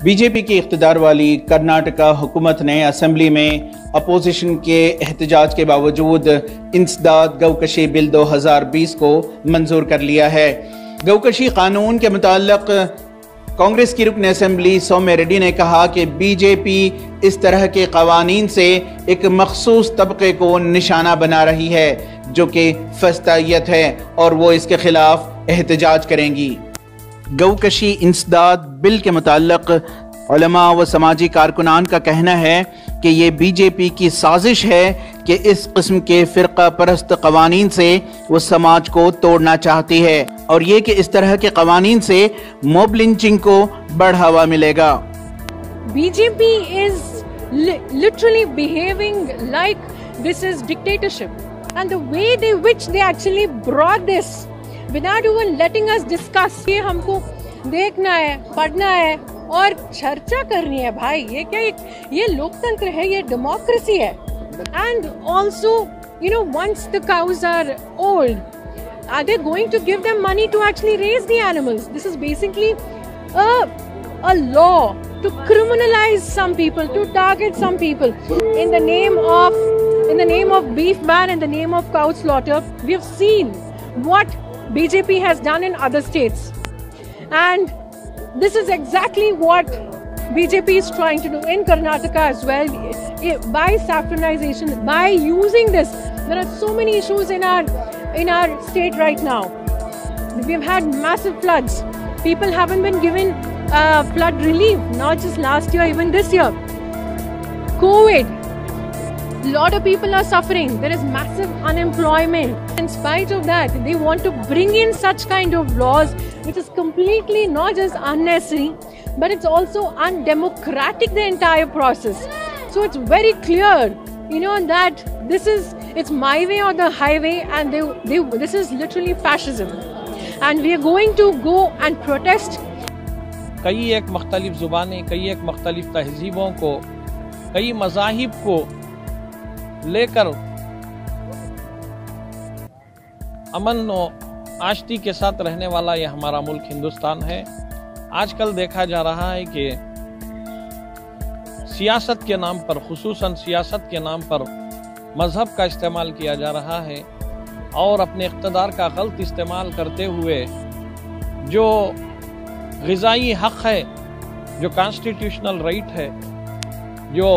BJP की इख्तिदार वाली कर्नाटका हुकूमत ने असेंबली में अपोजिशन के एहतजाज के बावजूद इंसदाद गौकशी बिल 2020 को मंजूर कर लिया है। गौकशी कानून के मुताल्लिक कांग्रेस की रुकन असेंबली सौम्या रेड्डी ने कहा कि बीजेपी इस तरह के कवानीन से एक मखसूस तबके को निशाना बना रही है जो कि फस्तायत है और वो इसके खिलाफ एहतजाज करेंगी। गौकशी इंसदाद बिल के मुताल्लिक उलमा व समाजी कारकुनान का कहना है कि ये बीजेपी की साजिश है कि इस किस्म के फ़िरका परस्त कवानीन से वो समाज को तोड़ना चाहती है और ये कि इस तरह के कवानीन से मॉब लिंचिंग को बढ़ावा मिलेगा। BJP is literally behaving like this is dictatorship and the way they which they actually brought this without even letting us discuss. ये हमको देखना है, पढ़ना है और चर्चा करनी है। भाई ये क्या, ये लोकतंत्र है, ये डेमोक्रेसी है। And also you know once the cows are old are they going to give them money to actually raise the animals? This is basically a law to criminalize some people, to target some people in the name of beef ban, in the name of cow slaughter. We have seen what BJP has done in other states, and this is exactly what BJP is trying to do in Karnataka as well, by saffronization, by using this. There are so many issues in our state right now. We've had massive floods. People haven't been given flood relief, not just last year, even this year. COVID, a lot of people are suffering. There is massive unemployment. In spite of that, they want to bring in such kind of laws, which is completely not just unnecessary, but it's also undemocratic, the entire process. So it's very clear, you know, that it's my way or the highway, and this is literally fascism, and we are going to go and protest. कई एक मुख्तलिफ ज़ुबानें, कई एक मुख्तलिफ तहज़ीबों को, कई मज़ाहिब को लेकर अमन और आश्ती के साथ रहने वाला यह हमारा मुल्क हिंदुस्तान है। आजकल देखा जा रहा है कि सियासत के नाम पर, खुसूसन सियासत के नाम पर मज़हब का इस्तेमाल किया जा रहा है और अपने इक़्तिदार का गलत इस्तेमाल करते हुए जो ग़िज़ाई हक़ है, जो कॉन्स्टिट्यूशनल राइट है, जो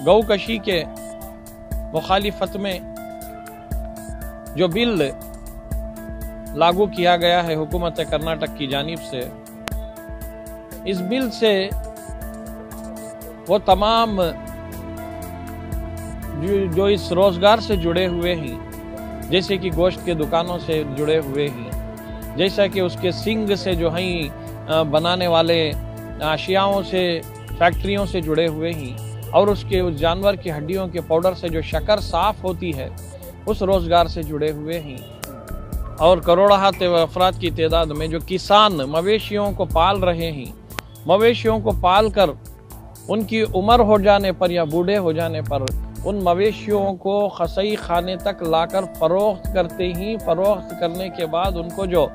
गौकशी के मुखालिफत में जो बिल लागू किया गया है हुकूमत कर्नाटक की जानिब से, इस बिल से वो तमाम जो इस रोज़गार से जुड़े हुए हैं, जैसे कि गोश्त के दुकानों से जुड़े हुए हैं, जैसा कि उसके सिंग से जो हैं बनाने वाले आशियाओं से, फैक्ट्रियों से जुड़े हुए हैं, और उसके उस जानवर की हड्डियों के पाउडर से जो शक्कर साफ़ होती है, उस रोज़गार से जुड़े हुए हैं, और करोड़ात अफराद की तादाद में जो किसान मवेशियों को पाल रहे हैं, मवेशियों को पाल कर उनकी उम्र हो जाने पर या बूढ़े हो जाने पर उन मवेशियों को खसई खाने तक लाकर फ़रोख्त करते ही, फ़रोख्त करने के बाद उनको जो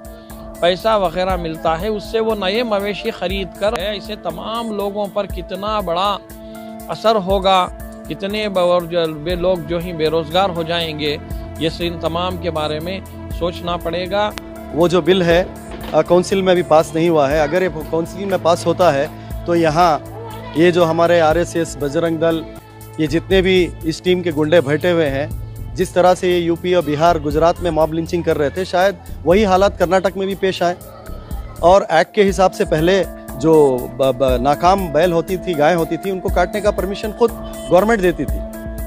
पैसा वगैरह मिलता है उससे वो नए मवेशी ख़रीद कर, ऐसे तमाम लोगों पर कितना बड़ा असर होगा, कितने लोग जो ही बेरोज़गार हो जाएंगे, ये इन तमाम के बारे में सोचना पड़ेगा। वो जो बिल है काउंसिल में अभी पास नहीं हुआ है। अगर ये काउंसिल में पास होता है तो यहाँ ये जो हमारे आरएसएस, बजरंग दल, ये जितने भी इस टीम के गुंडे बैठे हुए हैं, जिस तरह से ये यूपी और बिहार, गुजरात में मॉब लिंचिंग कर रहे थे, शायद वही हालात कर्नाटक में भी पेश आए। और एक्ट के हिसाब से पहले जो नाकाम बैल होती थी, गाय होती थी, उनको काटने का परमिशन खुद गवर्नमेंट देती थी,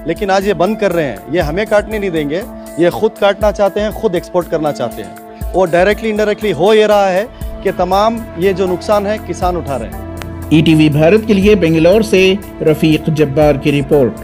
लेकिन आज ये बंद कर रहे हैं। ये हमें काटने नहीं देंगे, ये खुद काटना चाहते हैं, खुद एक्सपोर्ट करना चाहते हैं। और डायरेक्टली इनडायरेक्टली हो ये रहा है कि तमाम ये जो नुकसान है किसान उठा रहे हैं। ईटीवी भारत के लिए बेंगलोर से रफीक जब्बार की रिपोर्ट।